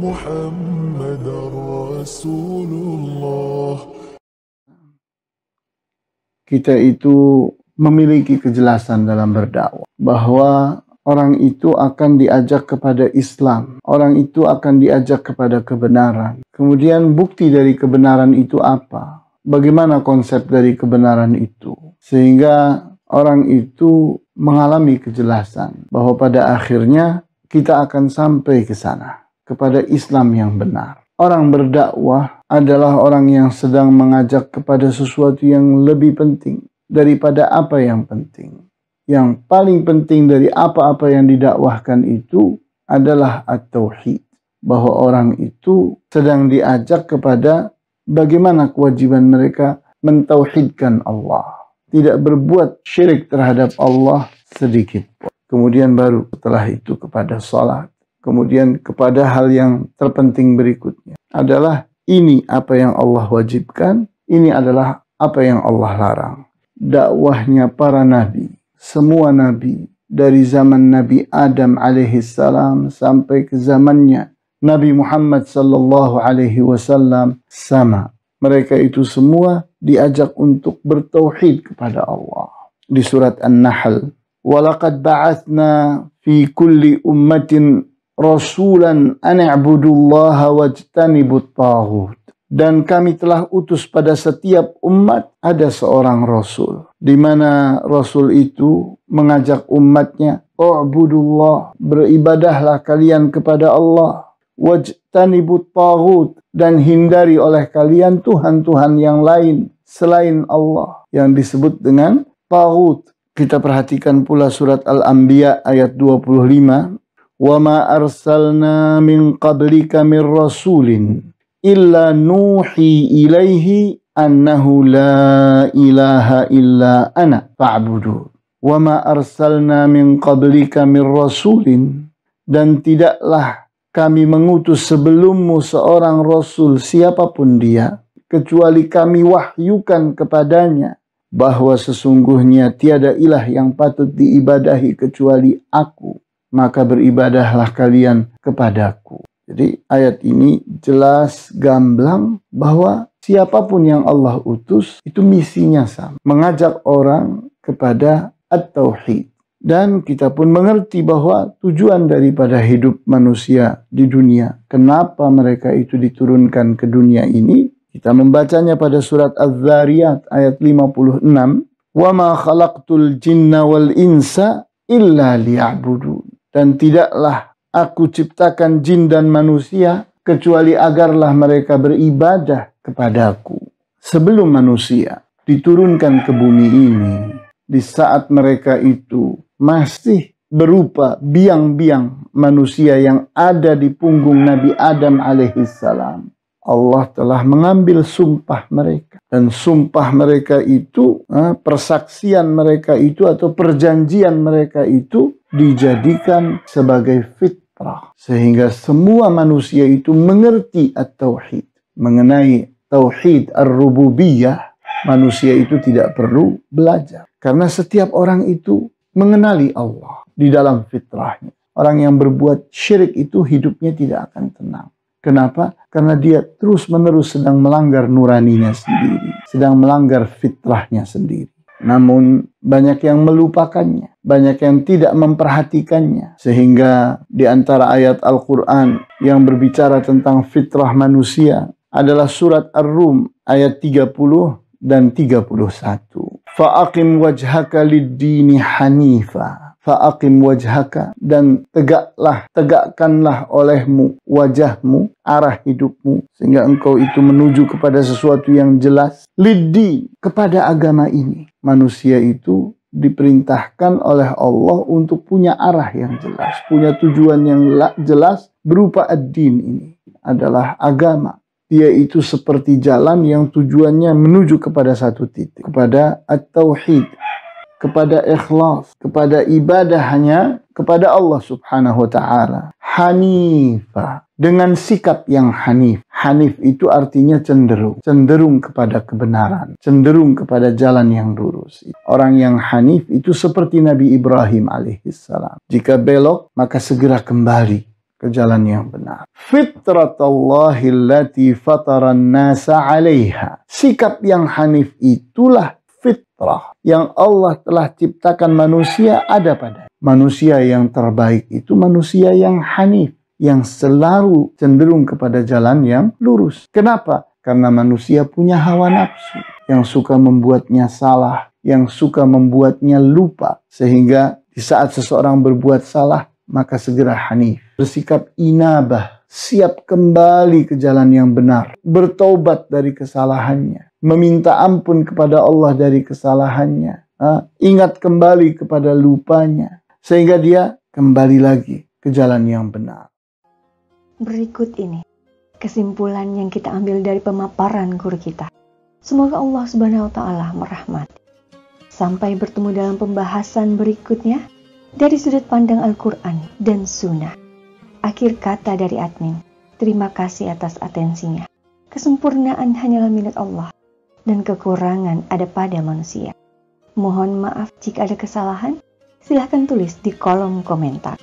محمد رسول الله. Kita itu memiliki kejelasan dalam berdakwah bahwa orang itu akan diajak kepada Islam, orang itu akan diajak kepada kebenaran. Kemudian bukti dari kebenaran itu apa? Bagaimana konsep dari kebenaran itu? Sehingga orang itu mengalami kejelasan bahwa pada akhirnya kita akan sampai ke sana, kepada Islam yang benar. Orang berdakwah adalah orang yang sedang mengajak kepada sesuatu yang lebih penting daripada apa yang penting. Yang paling penting dari apa-apa yang didakwahkan itu adalah at-tauhid. Bahwa orang itu sedang diajak kepada bagaimana kewajiban mereka mentauhidkan Allah. Tidak berbuat syirik terhadap Allah sedikit pun. Kemudian baru setelah itu kepada salat. Kemudian kepada hal yang terpenting berikutnya adalah ini apa yang Allah wajibkan, ini adalah apa yang Allah larang. Dakwahnya para nabi, semua nabi dari zaman Nabi Adam alaihissalam sampai ke zamannya Nabi Muhammad sallallahu alaihi wasallam sama. Mereka itu semua diajak untuk bertauhid kepada Allah. Di surat An-Nahl, "Walaqad ba'atsna fi kulli ummatin rasulan an i'budullaha wajtanibut taghut." Dan kami telah utus pada setiap umat ada seorang rasul, di mana rasul itu mengajak umatnya, "U'budullah, beribadahlah kalian kepada Allah, wajtanibut taghut, dan hindari oleh kalian tuhan-tuhan yang lain selain Allah," yang disebut dengan taghut. Kita perhatikan pula surat Al-Anbiya ayat 25. وَمَا أَرْسَلْنَا مِنْ قَبْلِكَ مِنْ رَسُولٍ إِلَّا نُوحِي إِلَيْهِ أَنَّهُ لَا إِلَهَ إِلَّا أَنَا فَاعْبُدُونِ وَمَا أَرْسَلْنَا مِنْ قَبْلِكَ مِنْ رَسُولٍ, dan tidaklah kami mengutus sebelummu seorang rasul siapapun dia, kecuali kami wahyukan kepadanya bahwa sesungguhnya tiada ilah yang patut diibadahi kecuali aku, maka beribadahlah kalian kepadaku. Jadi ayat ini jelas gamblang bahwa siapapun yang Allah utus itu misinya sama, mengajak orang kepada at-tauhid. Dan kita pun mengerti bahwa tujuan daripada hidup manusia di dunia, kenapa mereka itu diturunkan ke dunia ini, kita membacanya pada surat Az-Zariyat ayat 56, "Wa ma khalaqtul jinna wal insa illa liya'budun." Dan tidaklah aku ciptakan jin dan manusia kecuali agarlah mereka beribadah kepadaku. Sebelum manusia diturunkan ke bumi ini, di saat mereka itu masih berupa biang-biang manusia yang ada di punggung Nabi Adam alaihissalam, Allah telah mengambil sumpah mereka. Dan sumpah mereka itu, persaksian mereka itu atau perjanjian mereka itu dijadikan sebagai fitrah. Sehingga semua manusia itu mengerti at-tauhid. Mengenai tauhid ar-rububiyah, manusia itu tidak perlu belajar. Karena setiap orang itu mengenali Allah di dalam fitrahnya. Orang yang berbuat syirik itu hidupnya tidak akan tenang. Kenapa? Karena dia terus-menerus sedang melanggar nuraninya sendiri, sedang melanggar fitrahnya sendiri. Namun banyak yang melupakannya, banyak yang tidak memperhatikannya. Sehingga di antara ayat Al-Quran yang berbicara tentang fitrah manusia adalah surat Ar-Rum ayat 30 dan 31. Fa'aqim wajhaka lid-dini hanifa. Fa'aqim wajhaka, dan tegakkanlah olehmu wajahmu, arah hidupmu, sehingga engkau itu menuju kepada sesuatu yang jelas. Lid-din, kepada agama ini. Manusia itu diperintahkan oleh Allah untuk punya arah yang jelas, punya tujuan yang jelas berupa ad-din ini. Adalah agama. Dia itu seperti jalan yang tujuannya menuju kepada satu titik, kepada at-tauhid, kepada ikhlas, kepada ibadah hanya kepada Allah subhanahu wa ta'ala. Hanifah, dengan sikap yang hanif. Hanif itu artinya cenderung kepada kebenaran, cenderung kepada jalan yang lurus. Orang yang hanif itu seperti Nabi Ibrahim alaihissalam. Jika belok, maka segera kembali ke jalan yang benar. Fitratallahi allati fataran nasa 'alaiha. Sikap yang hanif itulah fitrah yang Allah telah ciptakan manusia ada pada. Manusia yang terbaik itu manusia yang hanif, yang selalu cenderung kepada jalan yang lurus. Kenapa? Karena manusia punya hawa nafsu yang suka membuatnya salah, yang suka membuatnya lupa. Sehingga di saat seseorang berbuat salah, maka segera hanif. Bersikap inabah, siap kembali ke jalan yang benar. Bertaubat dari kesalahannya. Meminta ampun kepada Allah dari kesalahannya. Ingat kembali kepada lupanya. Sehingga dia kembali lagi ke jalan yang benar. Berikut ini kesimpulan yang kita ambil dari pemaparan guru kita. Semoga Allah Subhanahu wa Ta'ala merahmati. Sampai bertemu dalam pembahasan berikutnya dari sudut pandang Al-Quran dan Sunnah. Akhir kata dari admin, terima kasih atas atensinya. Kesempurnaan hanyalah milik Allah dan kekurangan ada pada manusia. Mohon maaf jika ada kesalahan, silahkan tulis di kolom komentar.